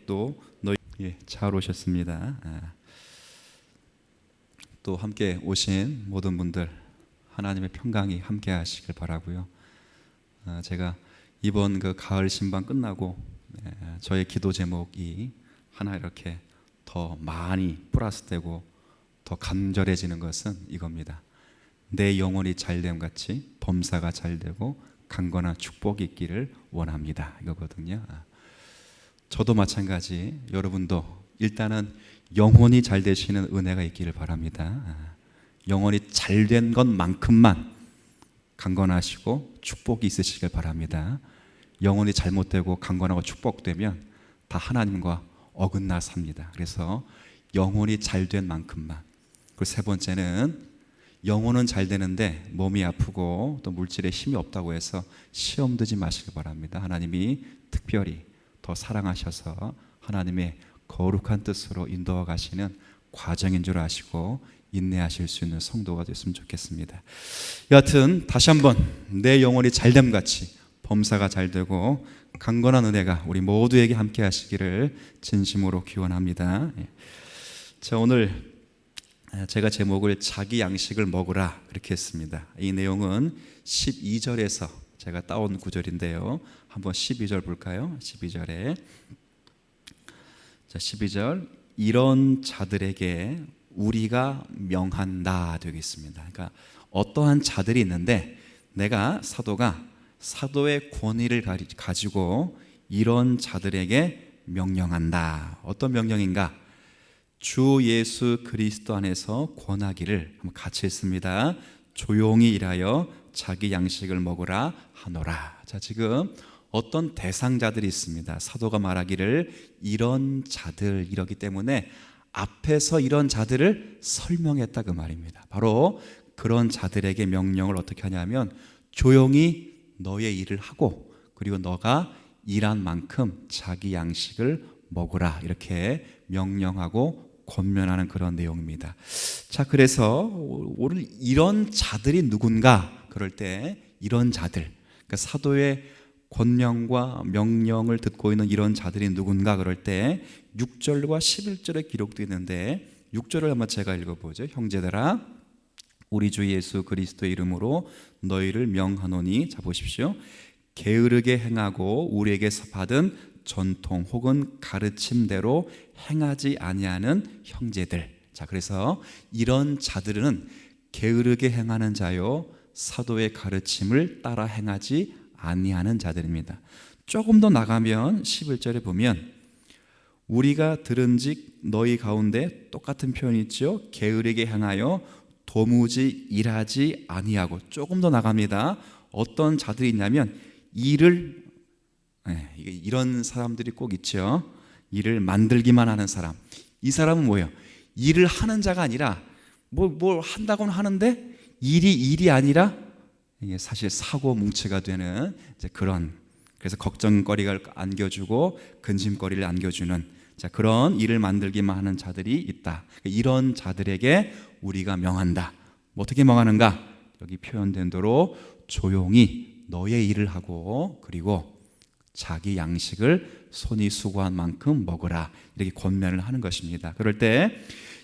또 너희 잘 오셨습니다. 또 함께 오신 모든 분들 하나님의 평강이 함께 하시길 바라고요. 제가 이번 그 가을 신방 끝나고 저의 기도 제목이 하나 이렇게 더 많이 플러스되고 더 간절해지는 것은 이겁니다. 내 영혼이 잘됨 같이 범사가 잘되고 강건한 축복이 있기를 원합니다. 이거거든요. 저도 마찬가지, 여러분도 일단은 영혼이 잘 되시는 은혜가 있기를 바랍니다. 영혼이 잘된 것만큼만 강건하시고 축복이 있으시길 바랍니다. 영혼이 잘못되고 강건하고 축복되면 다 하나님과 어긋나 삽니다. 그래서 영혼이 잘된 만큼만. 그리고 세 번째는 영혼은 잘 되는데 몸이 아프고 또 물질에 힘이 없다고 해서 시험 들지 마시길 바랍니다. 하나님이 특별히 더 사랑하셔서 하나님의 거룩한 뜻으로 인도해 가시는 과정인 줄 아시고 인내하실 수 있는 성도가 됐으면 좋겠습니다. 여하튼 다시 한번 내 영혼이 잘됨 같이 범사가 잘되고 강건한 은혜가 우리 모두에게 함께 하시기를 진심으로 기원합니다. 자, 오늘 제가 제목을 자기 양식을 먹으라 그렇게 했습니다. 이 내용은 12절에서 제가 따온 구절인데요. 한번 12절 볼까요? 12절에 12절 이런 자들에게 우리가 명한다 되겠습니다. 그러니까 어떠한 자들이 있는데 내가 사도가 사도의 권위를 가지고 이런 자들에게 명령한다. 어떤 명령인가? 주 예수 그리스도 안에서 권하기를 한번 같이 했습니다. 조용히 일하여 자기 양식을 먹으라 하노라. 자, 지금 어떤 대상자들이 있습니다. 사도가 말하기를 이런 자들 이러기 때문에 앞에서 이런 자들을 설명했다 그 말입니다. 바로 그런 자들에게 명령을 어떻게 하냐면 조용히 너의 일을 하고 그리고 너가 일한 만큼 자기 양식을 먹으라 이렇게 명령하고 권면하는 그런 내용입니다. 자, 그래서 오늘 이런 자들이 누군가 그럴 때 이런 자들, 그러니까 사도의 권명과 명령을 듣고 있는 이런 자들이 누군가 그럴 때 6절과 11절에 기록되어 있는데 6절을 한번 제가 읽어보죠. 형제들아 우리 주 예수 그리스도의 이름으로 너희를 명하노니, 자 보십시오. 게으르게 행하고 우리에게서 받은 전통 혹은 가르침대로 행하지 아니하는 형제들. 자, 그래서 이런 자들은 게으르게 행하는 자요 사도의 가르침을 따라 행하지 아니하는 자들입니다. 조금 더 나가면 11절에 보면 우리가 들은즉 너희 가운데 똑같은 표현이 있죠. 게으르게 행하여 도무지 일하지 아니하고. 조금 더 나갑니다. 어떤 자들이 있냐면 일을 이런 사람들이 꼭 있죠. 일을 만들기만 하는 사람. 이 사람은 뭐예요? 일을 하는 자가 아니라 뭘 한다고는 하는데 일이 아니라 이게 사실 사고 뭉치가 되는 이제 그런, 그래서 걱정거리를 안겨주고 근심거리를 안겨주는 자, 그런 일을 만들기만 하는 자들이 있다. 이런 자들에게 우리가 명한다. 어떻게 명하는가? 여기 표현된 대로 조용히 너의 일을 하고 그리고 자기 양식을 손이 수고한 만큼 먹으라 이렇게 권면을 하는 것입니다. 그럴 때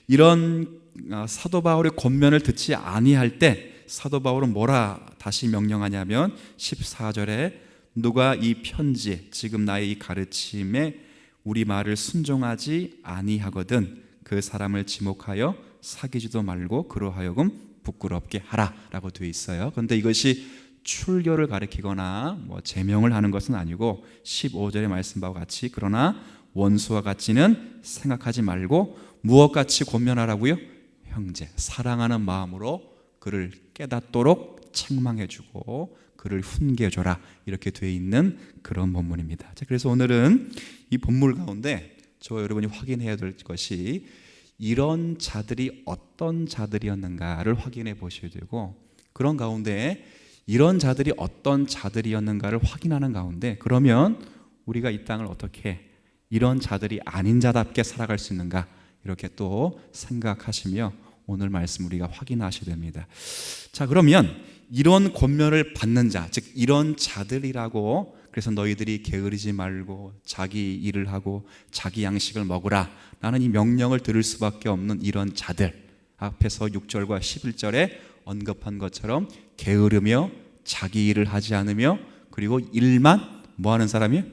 이런 사도 바울의 권면을 듣지 아니할 때 사도 바울은 뭐라 다시 명령하냐면 14절에 누가 이 편지 지금 나의 이 가르침에 우리 말을 순종하지 아니하거든 그 사람을 지목하여 사귀지도 말고 그로 하여금 부끄럽게 하라 라고 되어 있어요. 그런데 이것이 출교를 가리키거나 제명을 하는 것은 아니고 15절의 말씀 바와 같이 그러나 원수와 같이는 생각하지 말고 무엇같이 권면하라고요? 형제, 사랑하는 마음으로 그를 깨닫도록 책망해주고 그를 훈계해줘라 이렇게 되어 있는 그런 본문입니다. 자, 그래서 오늘은 이 본문 가운데 저와 여러분이 확인해야 될 것이 이런 자들이 어떤 자들이었는가를 확인해 보셔야 되고 그런 가운데 이런 자들이 어떤 자들이었는가를 확인하는 가운데 그러면 우리가 이 땅을 어떻게 이런 자들이 아닌 자답게 살아갈 수 있는가 이렇게 또 생각하시며 오늘 말씀 우리가 확인하셔야 됩니다. 자, 그러면 이런 권면을 받는 자, 즉 이런 자들이라고 그래서 너희들이 게으르지 말고 자기 일을 하고 자기 양식을 먹으라 라는 이 명령을 들을 수밖에 없는 이런 자들, 앞에서 6절과 11절에 언급한 것처럼 게으르며 자기 일을 하지 않으며 그리고 일만 뭐 하는 사람이요?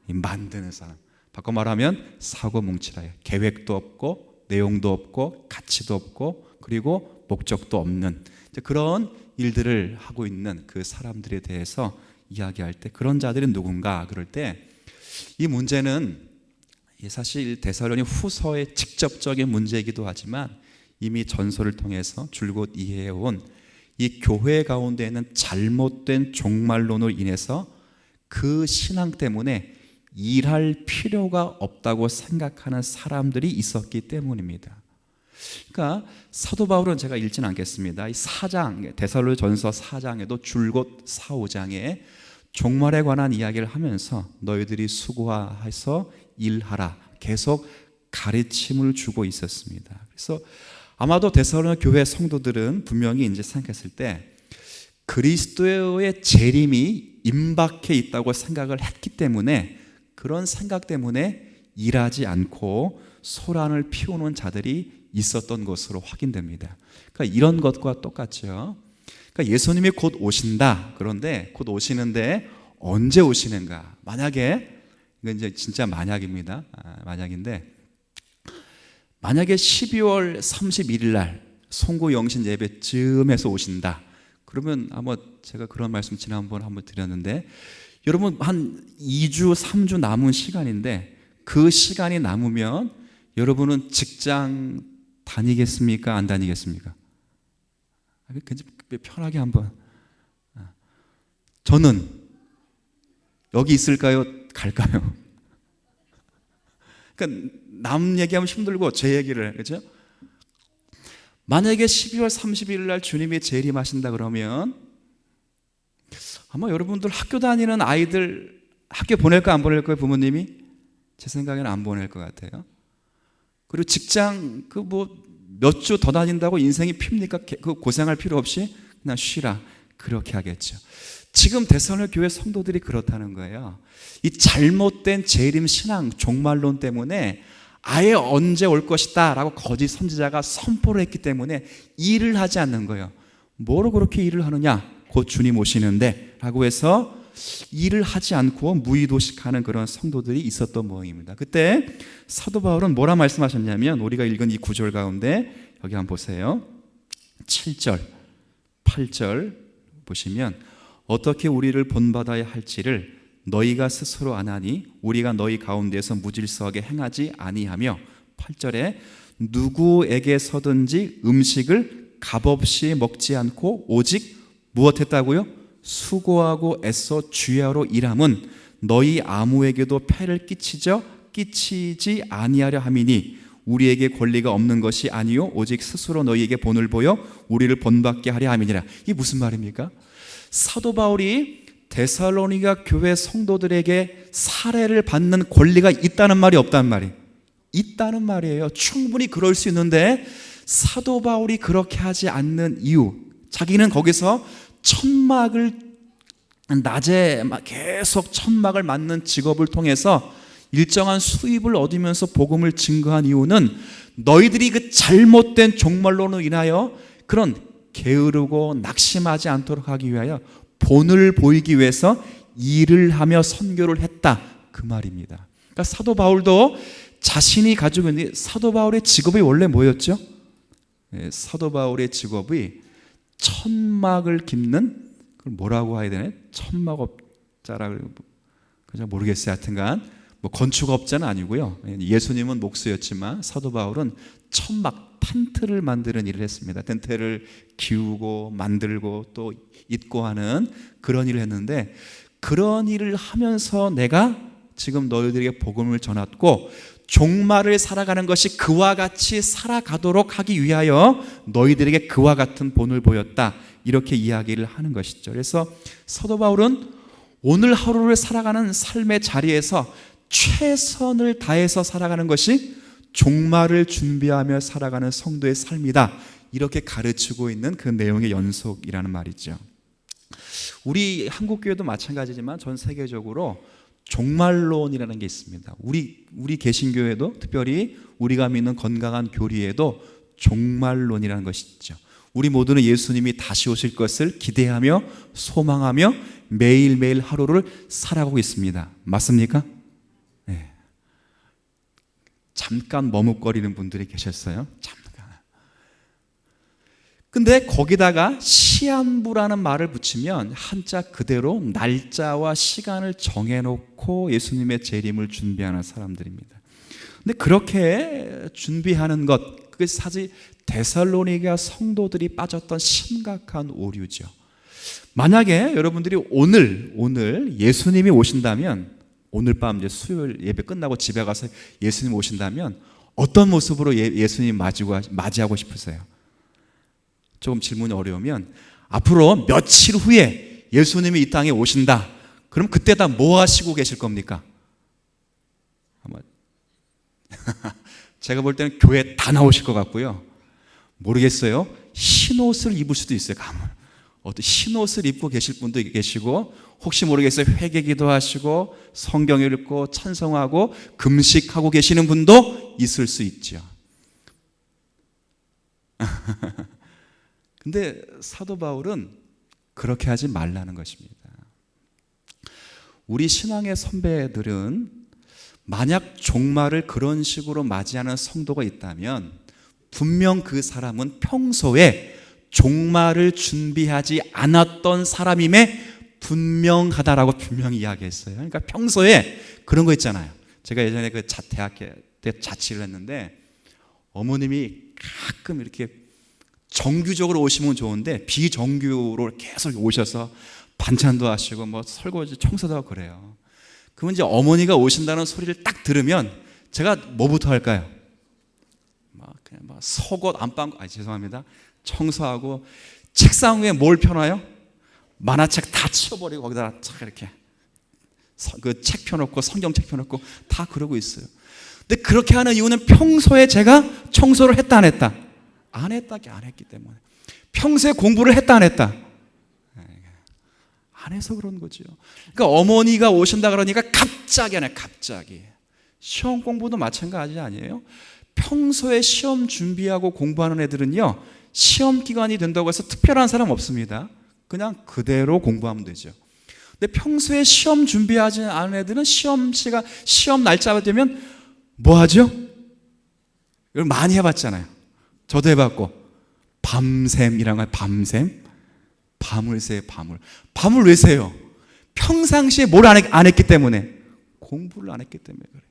만드는 사람. 바꿔 말하면 사고뭉치라요. 계획도 없고 내용도 없고 가치도 없고 그리고 목적도 없는 그런 일들을 하고 있는 그 사람들에 대해서 이야기할 때 그런 자들은 누군가 그럴 때 이 문제는 사실 데살로니 후서의 직접적인 문제이기도 하지만 이미 전설을 통해서 줄곧 이해해온 이 교회 가운데에는 잘못된 종말론으로 인해서 그 신앙 때문에 일할 필요가 없다고 생각하는 사람들이 있었기 때문입니다. 그러니까 사도 바울은 제가 읽지는 않겠습니다. 이 4장 데살로니전서 4장에도 줄곧 4, 5장에 종말에 관한 이야기를 하면서 너희들이 수고해서 일하라 계속 가르침을 주고 있었습니다. 그래서 아마도 데살로니 교회 성도들은 분명히 이제 생각했을 때 그리스도의 재림이 임박해 있다고 생각을 했기 때문에 그런 생각 때문에 일하지 않고 소란을 피우는 자들이 있었던 것으로 확인됩니다. 그러니까 이런 것과 똑같죠. 그러니까 예수님이 곧 오신다. 그런데 곧 오시는데 언제 오시는가? 만약에 이건 이제 진짜 만약입니다. 만약인데 만약에 12월 31일 날 송구 영신 예배쯤에서 오신다. 그러면 아마 제가 그런 말씀 지난번 한번 드렸는데 여러분 한 2주 3주 남은 시간인데 그 시간이 남으면 여러분은 직장 다니겠습니까? 안 다니겠습니까? 편하게 한번. 저는 여기 있을까요? 갈까요? 그러니까 남 얘기하면 힘들고 제 얘기를, 그렇죠? 만약에 12월 30일 날 주님이 재림하신다 그러면 아마 여러분들 학교 다니는 아이들 학교 보낼까 안 보낼까요? 부모님이? 제 생각에는 안 보낼 것 같아요. 그리고 직장 그 뭐 몇 주 더 다닌다고 인생이 핍니까? 그 고생할 필요 없이 그냥 쉬라 그렇게 하겠죠. 지금 데살로니 교회 성도들이 그렇다는 거예요. 이 잘못된 재림 신앙 종말론 때문에 아예 언제 올 것이다 라고 거짓 선지자가 선포를 했기 때문에 일을 하지 않는 거예요. 뭐로 그렇게 일을 하느냐? 곧 주님 오시는데 라고 해서 일을 하지 않고 무의도식하는 그런 성도들이 있었던 모양입니다. 그때 사도 바울은 뭐라 말씀하셨냐면 우리가 읽은 이 구절 가운데 여기 한번 보세요. 7절 8절 보시면 어떻게 우리를 본받아야 할지를 너희가 스스로 아나니 우리가 너희 가운데서 무질서하게 행하지 아니하며 8절에 누구에게서든지 음식을 값없이 먹지 않고 오직 무엇했다고요? 수고하고 애써 주야로 일함은 너희 아무에게도 폐를 끼치지 아니하려 함이니 우리에게 권리가 없는 것이 아니요 오직 스스로 너희에게 본을 보여 우리를 본받게 하려 함이니라. 이게 무슨 말입니까? 사도 바울이 데살로니가 교회 성도들에게 살해를 받는 권리가 있다는 말이 없다는 말이 있다는 말이에요. 충분히 그럴 수 있는데 사도 바울이 그렇게 하지 않는 이유, 자기는 거기서 천막을 낮에 계속 천막을 맡는 직업을 통해서 일정한 수입을 얻으면서 복음을 증거한 이유는 너희들이 그 잘못된 종말론으로 인하여 그런 게으르고 낙심하지 않도록 하기 위하여 본을 보이기 위해서 일을 하며 선교를 했다 그 말입니다. 그러니까 사도 바울도 자신이 가지고 있는 사도 바울의 직업이 원래 뭐였죠? 사도 바울의 직업이 천막을 깁는 그걸 뭐라고 해야 되나? 천막업자라 그냥 모르겠어요. 하여튼간 뭐 건축업자는 아니고요. 예수님은 목수였지만 사도 바울은 천막 텐트를 만드는 일을 했습니다. 텐트를 기우고 만들고 또 입고 하는 그런 일을 했는데 그런 일을 하면서 내가 지금 너희들에게 복음을 전했고 종말을 살아가는 것이 그와 같이 살아가도록 하기 위하여 너희들에게 그와 같은 본을 보였다 이렇게 이야기를 하는 것이죠. 그래서 사도 바울은 오늘 하루를 살아가는 삶의 자리에서 최선을 다해서 살아가는 것이 종말을 준비하며 살아가는 성도의 삶이다 이렇게 가르치고 있는 그 내용의 연속이라는 말이죠. 우리 한국교회도 마찬가지지만 전 세계적으로 종말론이라는 게 있습니다. 우리 개신교회도 특별히 우리가 믿는 건강한 교리에도 종말론이라는 것이 있죠. 우리 모두는 예수님이 다시 오실 것을 기대하며 소망하며 매일매일 하루를 살아가고 있습니다. 맞습니까? 네. 잠깐 머뭇거리는 분들이 계셨어요. 잠깐. 근데 거기다가 시한부라는 말을 붙이면 한자 그대로 날짜와 시간을 정해놓고 예수님의 재림을 준비하는 사람들입니다. 근데 그렇게 준비하는 것, 그게 사실 데살로니가 성도들이 빠졌던 심각한 오류죠. 만약에 여러분들이 오늘 예수님이 오신다면, 오늘 밤 이제 수요일 예배 끝나고 집에 가서 예수님 오신다면 어떤 모습으로 예수님 맞이하고 싶으세요? 조금 질문이 어려우면, 앞으로 며칠 후에 예수님이 이 땅에 오신다. 그럼 그때 다 뭐 하시고 계실 겁니까? 아마 제가 볼 때는 교회 다 나오실 것 같고요. 모르겠어요. 흰옷을 입을 수도 있어요. 어떤 흰옷을 입고 계실 분도 계시고, 혹시 모르겠어요. 회개기도 하시고 성경 읽고 찬송하고 금식하고 계시는 분도 있을 수 있죠. 근데 사도 바울은 그렇게 하지 말라는 것입니다. 우리 신앙의 선배들은 만약 종말을 그런 식으로 맞이하는 성도가 있다면 분명 그 사람은 평소에 종말을 준비하지 않았던 사람임에 분명하다라고 분명히 이야기했어요. 그러니까 평소에 그런 거 있잖아요. 제가 예전에 대학교 때 자취를 했는데 어머님이 가끔 이렇게 정규적으로 오시면 좋은데 비정규로 계속 오셔서 반찬도 하시고 뭐 설거지 청소도 하고 그래요. 그러면 이제 어머니가 오신다는 소리를 딱 들으면 제가 뭐부터 할까요? 그냥 속옷 안방, 죄송합니다. 청소하고 책상 위에 뭘 펴놔요? 만화책 다 치워버리고 거기다 착 이렇게 그 책 펴놓고 성경책 펴놓고 다 그러고 있어요. 근데 그렇게 하는 이유는 평소에 제가 청소를 했다 안 했다? 안 했기 때문에. 평소에 공부를 했다 안 했다? 안 해서 그런 거죠. 그러니까 어머니가 오신다 그러니까 갑자기 하네, 갑자기. 시험 공부도 마찬가지 아니에요? 평소에 시험 준비하고 공부하는 애들은요, 시험 기간이 된다고 해서 특별한 사람 없습니다. 그냥 그대로 공부하면 되죠. 근데 평소에 시험 준비하지 않은 애들은 시험 날짜가 되면 뭐 하죠? 이걸 많이 해봤잖아요. 저도 해봤고, 밤샘이란 거예요. 밤을 새요. 밤을 왜 새요? 평상시에 뭘 안 했기 때문에, 공부를 안 했기 때문에 그래요.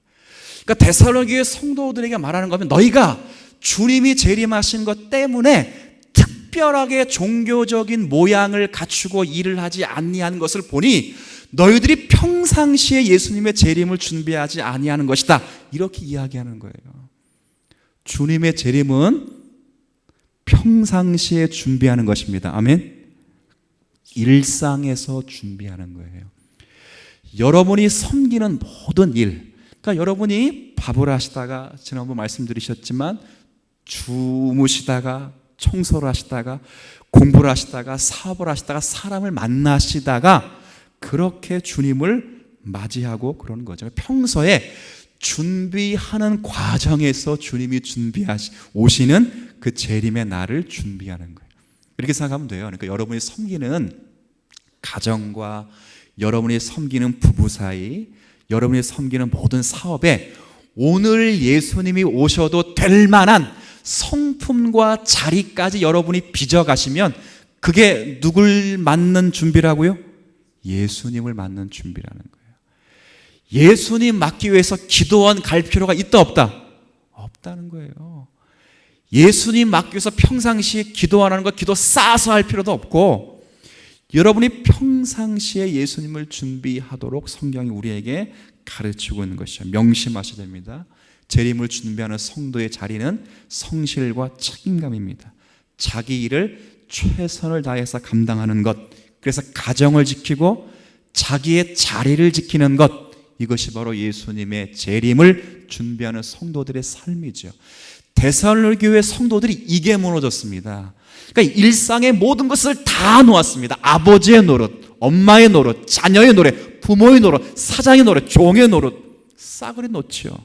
그러니까 데살로니가 성도들에게 말하는 거면, 너희가 주님이 재림하신 것 때문에 특별하게 종교적인 모양을 갖추고 일을 하지 아니한 것을 보니 너희들이 평상시에 예수님의 재림을 준비하지 아니하는 것이다, 이렇게 이야기하는 거예요. 주님의 재림은 평상시에 준비하는 것입니다. 아멘. 일상에서 준비하는 거예요. 여러분이 섬기는 모든 일, 그러니까 여러분이 밥을 하시다가, 지난번 말씀드리셨지만 주무시다가, 청소를 하시다가, 공부를 하시다가, 사업을 하시다가, 사람을 만나시다가 그렇게 주님을 맞이하고 그러는 거죠. 평소에 준비하는 과정에서 주님이 오시는 그 재림의 날을 준비하는 거예요. 이렇게 생각하면 돼요. 그러니까 여러분이 섬기는 가정과 여러분이 섬기는 부부 사이, 여러분이 섬기는 모든 사업에 오늘 예수님이 오셔도 될 만한 성품과 자리까지 여러분이 빚어가시면 그게 누굴 맞는 준비라고요? 예수님을 맞는 준비라는 거예요. 예수님 맞기 위해서 기도원 갈 필요가 있다 없다? 없다는 거예요. 예수님 맞기 위해서 평상시에 기도하는 거 기도 싸서 할 필요도 없고, 여러분이 평상시에 예수님을 준비하도록 성경이 우리에게 가르치고 있는 것이죠. 명심하셔야 됩니다. 재림을 준비하는 성도의 자리는 성실과 책임감입니다. 자기 일을 최선을 다해서 감당하는 것, 그래서 가정을 지키고 자기의 자리를 지키는 것, 이것이 바로 예수님의 재림을 준비하는 성도들의 삶이죠. 데살로니가 교회 성도들이 이게 무너졌습니다. 그러니까 일상의 모든 것을 다 놓았습니다. 아버지의 노릇, 엄마의 노릇, 자녀의 노릇, 부모의 노릇, 사장의 노릇, 종의 노릇 싸그리 놓지요.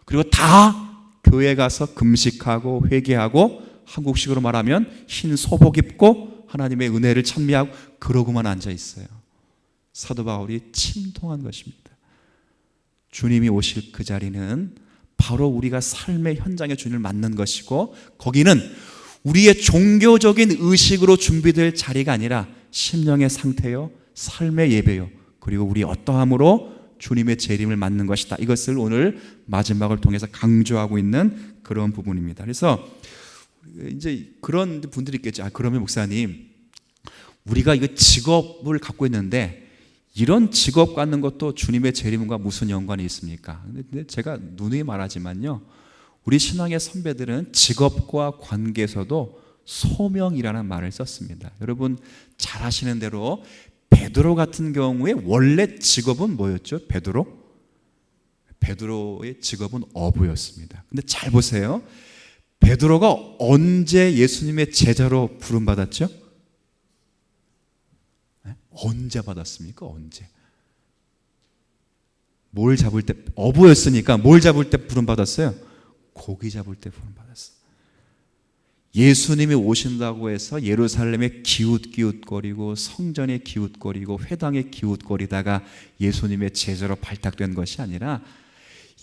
그리고 다 교회 가서 금식하고 회개하고 한국식으로 말하면 흰 소복 입고 하나님의 은혜를 찬미하고 그러고만 앉아 있어요. 사도 바울이 침통한 것입니다. 주님이 오실 그 자리는 바로 우리가 삶의 현장에 주님을 맞는 것이고, 거기는 우리의 종교적인 의식으로 준비될 자리가 아니라 심령의 상태요, 삶의 예배요, 그리고 우리 어떠함으로 주님의 재림을 맞는 것이다. 이것을 오늘 마지막을 통해서 강조하고 있는 그런 부분입니다. 그래서 이제 그런 분들이 있겠죠. 그러면 목사님, 우리가 이거 직업을 갖고 있는데 이런 직업 갖는 것도 주님의 재림과 무슨 연관이 있습니까? 근데 제가 누누이 말하지만요, 우리 신앙의 선배들은 직업과 관계에서도 소명이라는 말을 썼습니다. 여러분 잘 아시는 대로 베드로 같은 경우에 원래 직업은 뭐였죠? 베드로의 직업은 어부였습니다. 근데 잘 보세요. 베드로가 언제 예수님의 제자로 부름받았죠? 언제 받았습니까? 언제? 뭘 잡을 때, 어부였으니까 뭘 잡을 때 부름받았어요? 고기 잡을 때 부름받았어요. 예수님이 오신다고 해서 예루살렘에 기웃기웃거리고 성전에 기웃거리고 회당에 기웃거리다가 예수님의 제자로 발탁된 것이 아니라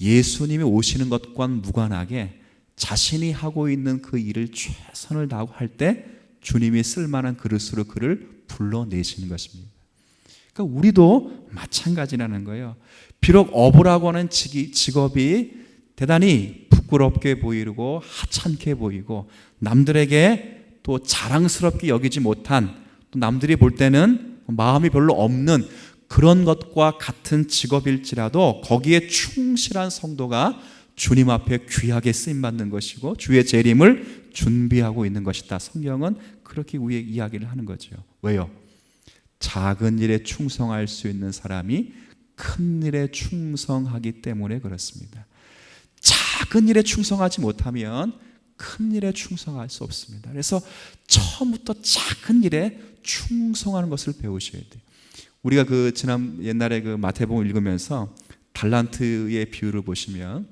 예수님이 오시는 것과는 무관하게 자신이 하고 있는 그 일을 최선을 다하고 할 때 주님이 쓸만한 그릇으로 그를 불러내시는 것입니다. 그러니까 우리도 마찬가지라는 거예요. 비록 어부라고 하는 직업이 대단히 부끄럽게 보이고 하찮게 보이고 남들에게 또 자랑스럽게 여기지 못한, 또 남들이 볼 때는 마음이 별로 없는 그런 것과 같은 직업일지라도 거기에 충실한 성도가 주님 앞에 귀하게 쓰임받는 것이고 주의 재림을 준비하고 있는 것이다. 성경은 그렇게 우리의 이야기를 하는 거죠. 왜요? 작은 일에 충성할 수 있는 사람이 큰 일에 충성하기 때문에 그렇습니다. 작은 일에 충성하지 못하면 큰 일에 충성할 수 없습니다. 그래서 처음부터 작은 일에 충성하는 것을 배우셔야 돼요. 우리가 옛날에 마태복음 읽으면서 달란트의 비유를 보시면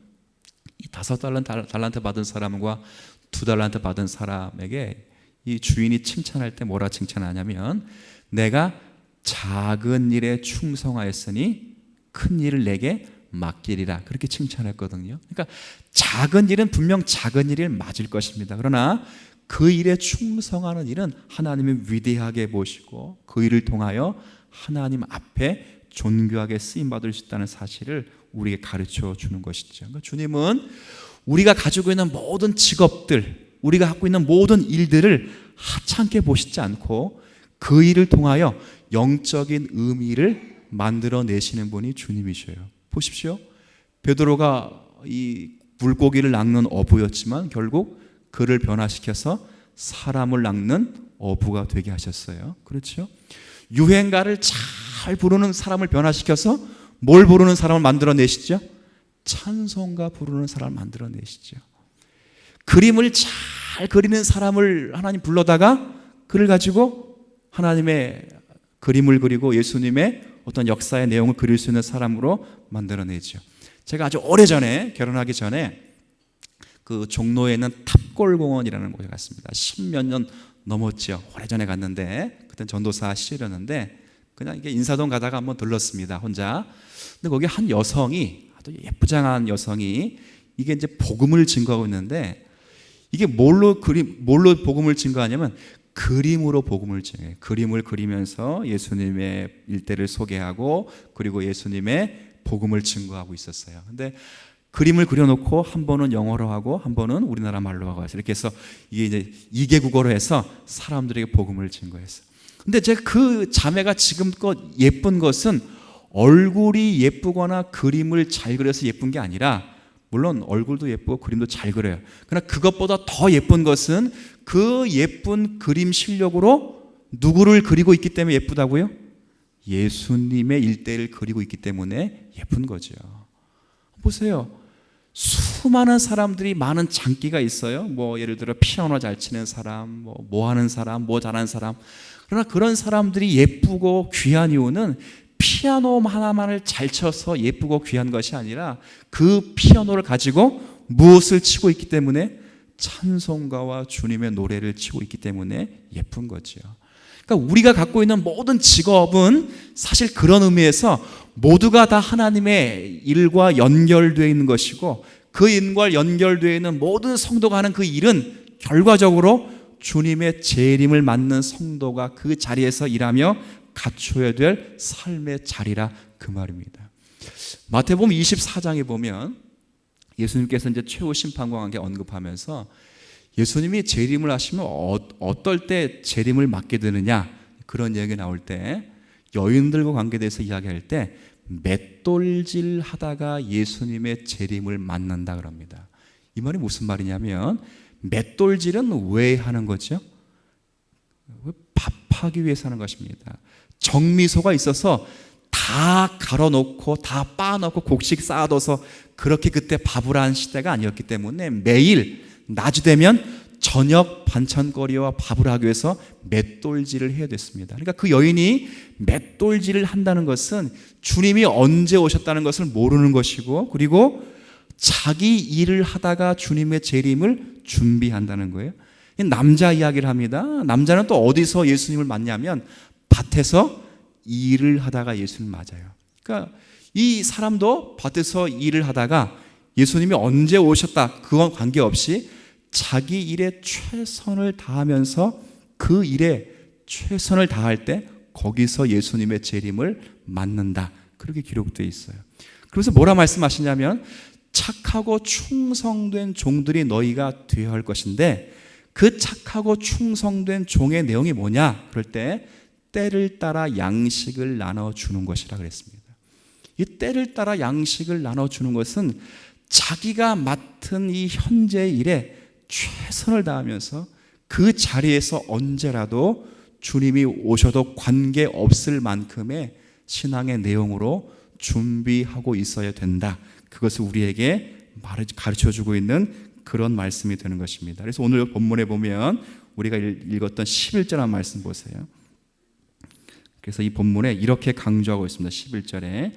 이 5달란트 받은 사람과 2달란트 받은 사람에게 이 주인이 칭찬할 때 뭐라 칭찬하냐면, 내가 작은 일에 충성하였으니 큰 일을 내게 맡기리라, 그렇게 칭찬했거든요. 그러니까 작은 일은 분명 작은 일이 맞을 것입니다. 그러나 그 일에 충성하는 일은 하나님이 위대하게 보시고 그 일을 통하여 하나님 앞에 존귀하게 쓰임받을 수 있다는 사실을 우리에게 가르쳐 주는 것이죠. 그러니까 주님은 우리가 가지고 있는 모든 직업들, 우리가 갖고 있는 모든 일들을 하찮게 보시지 않고 그 일을 통하여 영적인 의미를 만들어내시는 분이 주님이셔요. 보십시오. 베드로가 이 물고기를 낚는 어부였지만 결국 그를 변화시켜서 사람을 낚는 어부가 되게 하셨어요. 그렇죠? 유행가를 잘 부르는 사람을 변화시켜서 뭘 부르는 사람을 만들어내시죠? 찬송가 부르는 사람을 만들어내시죠. 그림을 잘 그리는 사람을 하나님 불러다가 그를 가지고 하나님의 그림을 그리고 예수님의 어떤 역사의 내용을 그릴 수 있는 사람으로 만들어내죠. 제가 아주 오래전에, 결혼하기 전에 그 종로에 있는 탑골공원이라는 곳에 갔습니다. 10몇 년 넘었죠. 오래전에 갔는데 그때 전도사 시절이었는데 그냥 이게 인사동 가다가 한번 들렀습니다, 혼자. 근데 거기 한 여성이, 아주 예쁘장한 여성이 이게 이제 복음을 증거하고 있는데, 이게 뭘로 복음을 증거하냐면 그림으로 복음을 증거해요. 그림을 그리면서 예수님의 일대를 소개하고 그리고 예수님의 복음을 증거하고 있었어요. 근데 그림을 그려놓고 한 번은 영어로 하고 한 번은 우리나라 말로 하고 이렇게 해서 이게 이제 2개 국어로 해서 사람들에게 복음을 증거했어요. 근데 제가 그 자매가 지금껏 예쁜 것은 얼굴이 예쁘거나 그림을 잘 그려서 예쁜 게 아니라, 물론 얼굴도 예쁘고 그림도 잘 그려요. 그러나 그것보다 더 예쁜 것은 그 예쁜 그림 실력으로 누구를 그리고 있기 때문에 예쁘다고요? 예수님의 일대를 그리고 있기 때문에 예쁜 거죠. 보세요. 수많은 사람들이 많은 장기가 있어요. 뭐 예를 들어 피아노 잘 치는 사람, 뭐 하는 사람, 뭐 잘하는 사람. 그러나 그런 사람들이 예쁘고 귀한 이유는 피아노 하나만을 잘 쳐서 예쁘고 귀한 것이 아니라 그 피아노를 가지고 무엇을 치고 있기 때문에 찬송가와 주님의 노래를 치고 있기 때문에 예쁜 거죠. 그러니까 우리가 갖고 있는 모든 직업은 사실 그런 의미에서 모두가 다 하나님의 일과 연결되어 있는 것이고, 그 일과 연결되어 있는 모든 성도가 하는 그 일은 결과적으로 주님의 재림을 맞는 성도가 그 자리에서 일하며 갖춰야 될 삶의 자리라 그 말입니다. 마태복음 24장에 보면 예수님께서 이제 최후 심판과 관계 언급하면서 예수님이 재림을 하시면 어떨 때 재림을 맞게 되느냐, 그런 이야기 나올 때 여인들과 관계돼서 이야기할 때 맷돌질 하다가 예수님의 재림을 맞는다 그럽니다. 이 말이 무슨 말이냐면, 맷돌질은 왜 하는 거죠? 밥하기 위해서 하는 것입니다. 정미소가 있어서 다 갈아놓고 다 빻아놓고 곡식 쌓아둬서 그렇게 그때 밥을 한 시대가 아니었기 때문에 매일 낮이 되면 저녁 반찬거리와 밥을 하기 위해서 맷돌질을 해야 됐습니다. 그러니까 그 여인이 맷돌질을 한다는 것은 주님이 언제 오셨다는 것을 모르는 것이고, 그리고 자기 일을 하다가 주님의 재림을 준비한다는 거예요. 남자 이야기를 합니다. 남자는 또 어디서 예수님을 만나면 밭에서 일을 하다가 예수님을 맞아요. 그러니까 이 사람도 밭에서 일을 하다가 예수님이 언제 오셨다 그건 관계없이 자기 일에 최선을 다하면서 그 일에 최선을 다할 때 거기서 예수님의 재림을 맞는다, 그렇게 기록되어 있어요. 그래서 뭐라 말씀하시냐면, 착하고 충성된 종들이 너희가 되어야 할 것인데, 그 착하고 충성된 종의 내용이 뭐냐? 그럴 때 때를 따라 양식을 나눠주는 것이라 그랬습니다. 이 때를 따라 양식을 나눠주는 것은 자기가 맡은 이 현재의 일에 최선을 다하면서 그 자리에서 언제라도 주님이 오셔도 관계없을 만큼의 신앙의 내용으로 준비하고 있어야 된다. 그것을 우리에게 가르쳐주고 있는 그런 말씀이 되는 것입니다. 그래서 오늘 본문에 보면 우리가 읽었던 11절 한 말씀 보세요. 그래서 이 본문에 이렇게 강조하고 있습니다. 11절에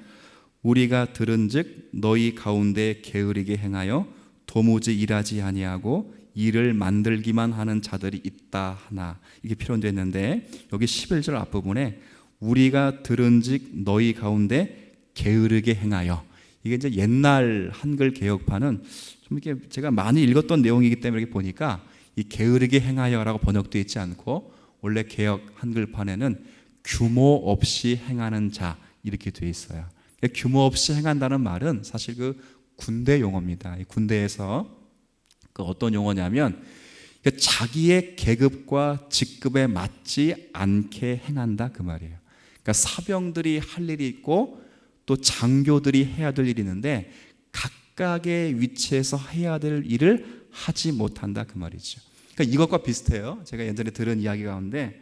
우리가 들은즉 너희 가운데 게으르게 행하여 도무지 일하지 아니하고 일을 만들기만 하는 자들이 있다 하나, 이게 표현됐는데 여기 11절 앞부분에 우리가 들은즉 너희 가운데 게으르게 행하여, 이게 이제 옛날 한글 개혁판은 좀 이렇게 제가 많이 읽었던 내용이기 때문에 이렇게 보니까 이 게으르게 행하여라고 번역되어 있지 않고 원래 개혁 한글판에는 규모 없이 행하는 자 이렇게 되어 있어요. 규모 없이 행한다는 말은 사실 그 군대 용어입니다. 군대에서 그 어떤 용어냐면 자기의 계급과 직급에 맞지 않게 행한다 그 말이에요. 그러니까 사병들이 할 일이 있고 또 장교들이 해야 될 일이 있는데 각각의 위치에서 해야 될 일을 하지 못한다 그 말이죠. 그러니까 이것과 비슷해요. 제가 예전에 들은 이야기 가운데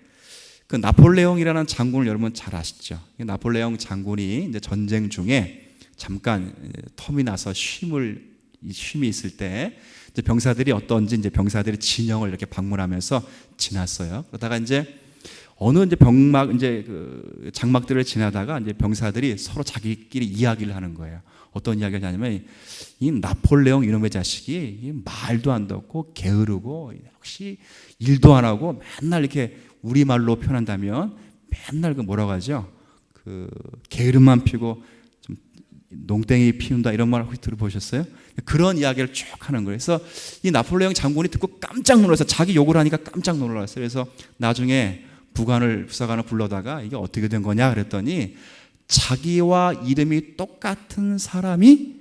그 나폴레옹이라는 장군을 여러분 잘 아시죠? 나폴레옹 장군이 이제 전쟁 중에 잠깐 텀이 나서 쉼이 있을 때 이제 병사들이 어떤지 이제 병사들이 진영을 이렇게 방문하면서 지났어요. 그러다가 이제 어느 이제 그 장막들을 지나다가 이제 병사들이 서로 자기끼리 이야기를 하는 거예요. 어떤 이야기를 하냐면 이 나폴레옹 이놈의 자식이 말도 안 듣고 게으르고 역시 일도 안 하고 맨날 이렇게 우리말로 표현한다면 맨날 그 뭐라고 하죠? 그 게으름만 피고 좀 농땡이 피운다 이런 말 혹시 들어보셨어요? 그런 이야기를 쭉 하는 거예요. 그래서 이 나폴레옹 장군이 듣고 깜짝 놀라서 자기 욕을 하니까 깜짝 놀랐어요. 그래서 나중에 부사관을 불러다가 이게 어떻게 된 거냐 그랬더니 자기와 이름이 똑같은 사람이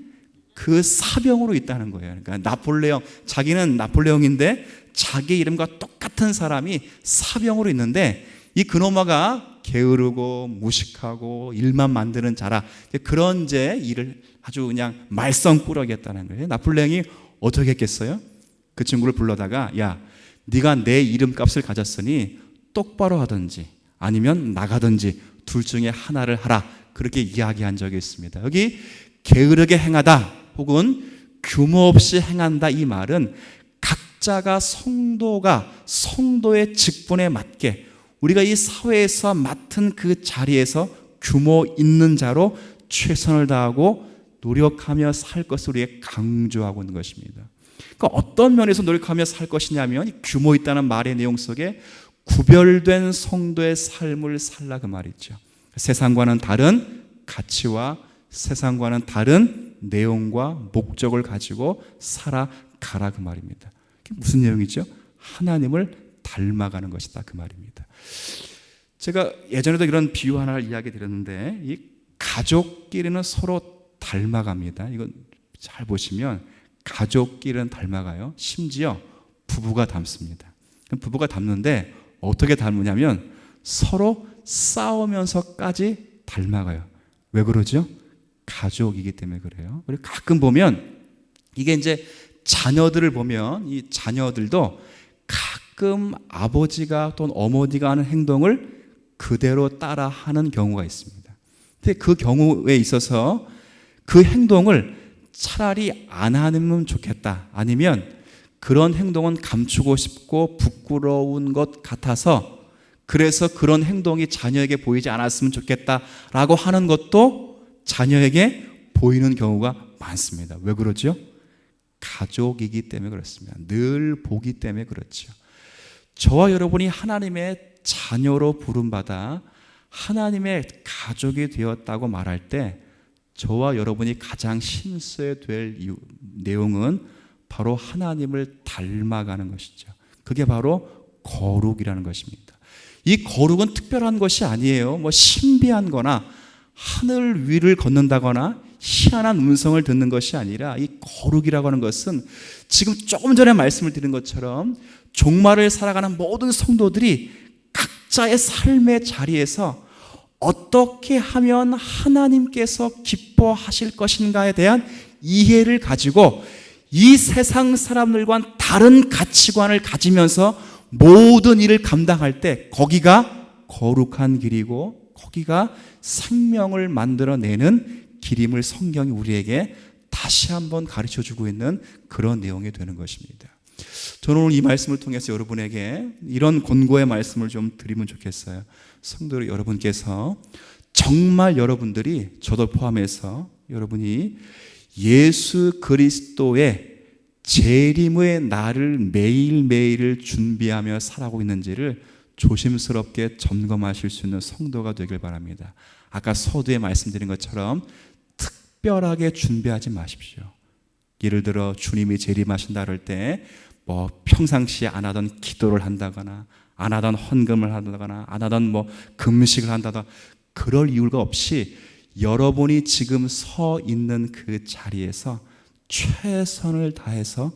그 사병으로 있다는 거예요. 그러니까 자기는 나폴레옹인데 자기 이름과 똑같은 사람이 사병으로 있는데 이 그놈아가 게으르고 무식하고 일만 만드는 자라, 그런 제 일을 아주 그냥 말썽꾸러기 했다는 거예요. 나폴레옹이 어떻게 했겠어요? 그 친구를 불러다가 야, 네가 내 이름값을 가졌으니 똑바로 하든지 아니면 나가든지 둘 중에 하나를 하라, 그렇게 이야기한 적이 있습니다. 여기 게으르게 행하다 혹은 규모 없이 행한다 이 말은 각자가 성도의 직분에 맞게 우리가 이 사회에서 맡은 그 자리에서 규모 있는 자로 최선을 다하고 노력하며 살 것을 우리에게 강조하고 있는 것입니다. 그러니까 어떤 면에서 노력하며 살 것이냐면 규모 있다는 말의 내용 속에 구별된 성도의 삶을 살라 그 말이죠. 세상과는 다른 가치와 세상과는 다른 내용과 목적을 가지고 살아가라 그 말입니다. 그게 무슨 내용이죠? 하나님을 닮아가는 것이다 그 말입니다. 제가 예전에도 이런 비유 하나를 이야기 드렸는데 이 가족끼리는 서로 닮아갑니다. 이건 잘 보시면 가족끼리는 닮아가요. 심지어 부부가 닮습니다. 부부가 닮는데 어떻게 닮으냐면 서로 싸우면서까지 닮아가요. 왜 그러죠? 가족이기 때문에 그래요. 그리고 가끔 보면 이게 이제 자녀들을 보면 이 자녀들도 가끔 아버지가 또는 어머니가 하는 행동을 그대로 따라 하는 경우가 있습니다. 근데 그 경우에 있어서 그 행동을 차라리 안 하면 좋겠다. 아니면 그런 행동은 감추고 싶고 부끄러운 것 같아서 그래서 그런 행동이 자녀에게 보이지 않았으면 좋겠다라고 하는 것도 자녀에게 보이는 경우가 많습니다. 왜 그러죠? 가족이기 때문에 그렇습니다. 늘 보기 때문에 그렇죠. 저와 여러분이 하나님의 자녀로 부름받아 하나님의 가족이 되었다고 말할 때 저와 여러분이 가장 힘써야 될 내용은 바로 하나님을 닮아가는 것이죠. 그게 바로 거룩이라는 것입니다. 이 거룩은 특별한 것이 아니에요. 뭐 신비한 거나 하늘 위를 걷는다거나 희한한 음성을 듣는 것이 아니라 이 거룩이라고 하는 것은 지금 조금 전에 말씀을 드린 것처럼 종말을 살아가는 모든 성도들이 각자의 삶의 자리에서 어떻게 하면 하나님께서 기뻐하실 것인가에 대한 이해를 가지고 이 세상 사람들과는 다른 가치관을 가지면서 모든 일을 감당할 때 거기가 거룩한 길이고 거기가 생명을 만들어내는 길임을 성경이 우리에게 다시 한번 가르쳐주고 있는 그런 내용이 되는 것입니다. 저는 오늘 이 말씀을 통해서 여러분에게 이런 권고의 말씀을 좀 드리면 좋겠어요. 성도 여러분께서 정말 여러분들이 저도 포함해서 여러분이 예수 그리스도의 재림의 날을 매일매일을 준비하며 살아가고 있는지를 조심스럽게 점검하실 수 있는 성도가 되길 바랍니다. 아까 서두에 말씀드린 것처럼 특별하게 준비하지 마십시오. 예를 들어 주님이 재림하신다 할 때 뭐 평상시에 안 하던 기도를 한다거나 안 하던 헌금을 한다거나 안 하던 뭐 금식을 한다거나 그럴 이유가 없이 여러분이 지금 서 있는 그 자리에서 최선을 다해서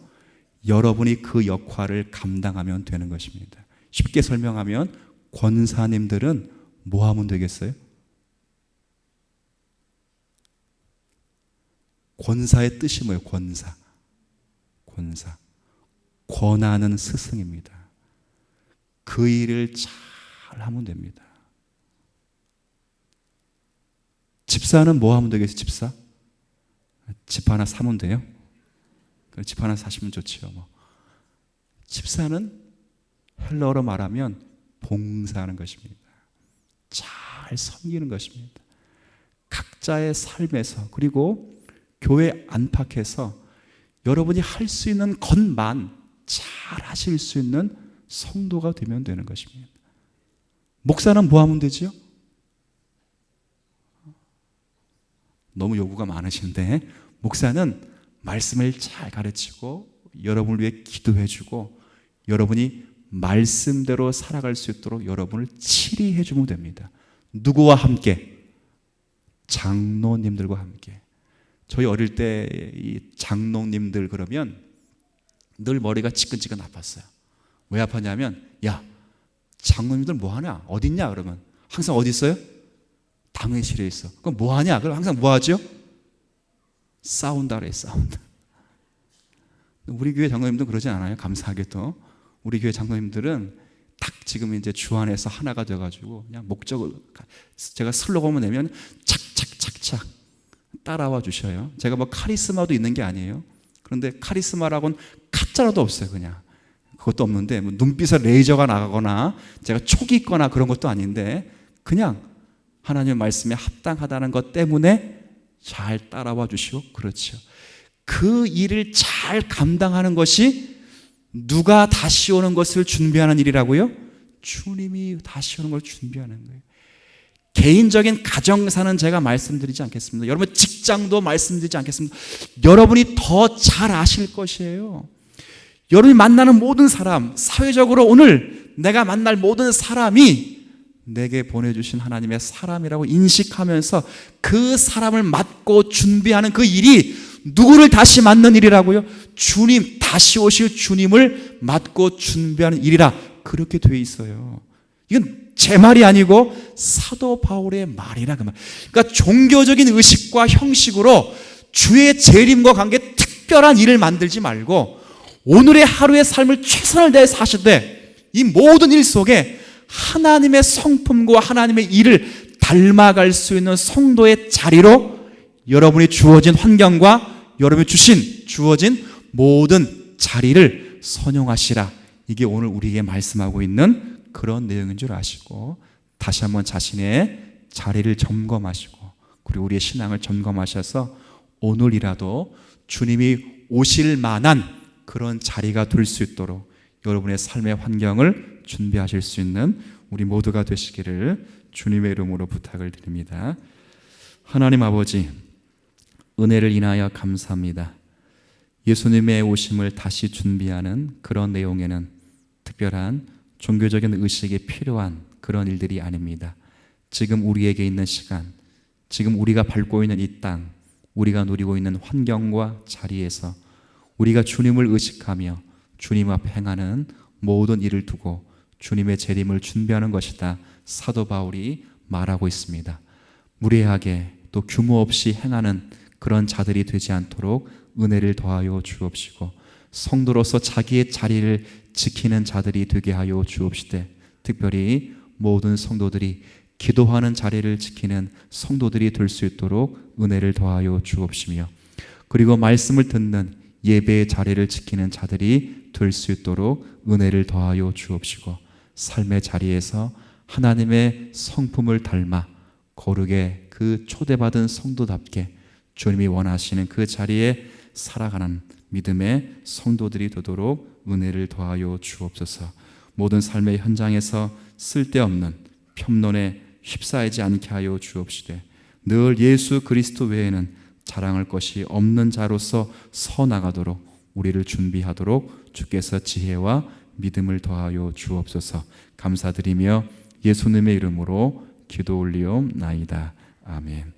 여러분이 그 역할을 감당하면 되는 것입니다. 쉽게 설명하면 권사님들은 뭐 하면 되겠어요? 권사의 뜻이 뭐예요? 권사. 권하는 스승입니다. 그 일을 잘 하면 됩니다. 집사는 뭐 하면 되겠어요? 집사? 집 하나 사면 돼요? 집 하나 사시면 좋지요. 뭐. 집사는 헬러어로 말하면 봉사하는 것입니다. 잘 섬기는 것입니다. 각자의 삶에서 그리고 교회 안팎에서 여러분이 할 수 있는 것만 잘 하실 수 있는 성도가 되면 되는 것입니다. 목사는 뭐 하면 되죠? 너무 요구가 많으신데 목사는 말씀을 잘 가르치고 여러분을 위해 기도해주고 여러분이 말씀대로 살아갈 수 있도록 여러분을 치리해주면 됩니다. 누구와 함께? 장로님들과 함께. 저희 어릴 때 이 장로님들 그러면 늘 머리가 지끈지끈 아팠어요. 왜 아팠냐면 야 장로님들 뭐하냐? 어디 있냐? 그러면 항상 어디 있어요? 당회실에 있어. 그럼 뭐하냐? 그럼 항상 뭐하죠? 싸운다 그래. 싸운다. 우리 교회 장로님들은 그러지 않아요. 감사하게도 우리 교회 장로님들은 딱 지금 이제 주 안에서 하나가 돼가지고 그냥 목적을 제가 슬로건을 내면 착착착착 따라와 주셔요. 제가 뭐 카리스마도 있는 게 아니에요. 그런데 카리스마라고는 카자라도 없어요. 그냥 그것도 없는데 뭐 눈빛에 레이저가 나가거나 제가 촉이 있거나 그런 것도 아닌데 그냥 하나님의 말씀에 합당하다는 것 때문에 잘 따라와 주시고, 그렇죠. 그 일을 잘 감당하는 것이 누가 다시 오는 것을 준비하는 일이라고요? 주님이 다시 오는 걸 준비하는 거예요. 개인적인 가정사는 제가 말씀드리지 않겠습니다. 여러분 직장도 말씀드리지 않겠습니다. 여러분이 더 잘 아실 것이에요. 여러분이 만나는 모든 사람, 사회적으로 오늘 내가 만날 모든 사람이 내게 보내주신 하나님의 사람이라고 인식하면서 그 사람을 맞고 준비하는 그 일이 누구를 다시 맞는 일이라고요? 주님, 다시 오실 주님을 맞고 준비하는 일이라 그렇게 되어 있어요. 이건 제 말이 아니고 사도 바울의 말이라 그 말. 그러니까 종교적인 의식과 형식으로 주의 재림과 관계 특별한 일을 만들지 말고 오늘의 하루의 삶을 최선을 다해 사시되 이 모든 일 속에 하나님의 성품과 하나님의 일을 닮아갈 수 있는 성도의 자리로 여러분이 주어진 환경과 여러분이 주어진 모든 자리를 선용하시라. 이게 오늘 우리에게 말씀하고 있는 그런 내용인 줄 아시고 다시 한번 자신의 자리를 점검하시고 그리고 우리의 신앙을 점검하셔서 오늘이라도 주님이 오실 만한 그런 자리가 될 수 있도록 여러분의 삶의 환경을 준비하실 수 있는 우리 모두가 되시기를 주님의 이름으로 부탁을 드립니다. 하나님 아버지, 은혜를 인하여 감사합니다. 예수님의 오심을 다시 준비하는 그런 내용에는 특별한 종교적인 의식이 필요한 그런 일들이 아닙니다. 지금 우리에게 있는 시간, 지금 우리가 밟고 있는 이 땅, 우리가 누리고 있는 환경과 자리에서 우리가 주님을 의식하며 주님 앞에 행하는 모든 일을 두고 주님의 재림을 준비하는 것이다. 사도 바울이 말하고 있습니다. 무례하게 또 규모 없이 행하는 그런 자들이 되지 않도록 은혜를 더하여 주옵시고 성도로서 자기의 자리를 지키는 자들이 되게 하여 주옵시되 특별히 모든 성도들이 기도하는 자리를 지키는 성도들이 될 수 있도록 은혜를 더하여 주옵시며 그리고 말씀을 듣는 예배의 자리를 지키는 자들이 될 수 있도록 은혜를 더하여 주옵시고 삶의 자리에서 하나님의 성품을 닮아 거룩에 그 초대받은 성도답게 주님이 원하시는 그 자리에 살아가는 믿음의 성도들이 되도록 은혜를 더하여 주옵소서. 모든 삶의 현장에서 쓸데없는 편론에 휩싸이지 않게 하여 주옵시되 늘 예수 그리스도 외에는 자랑할 것이 없는 자로서 서 나가도록 우리를 준비하도록 주께서 지혜와 믿음을 더하여 주옵소서. 감사드리며 예수님의 이름으로 기도 올리옵나이다. 아멘.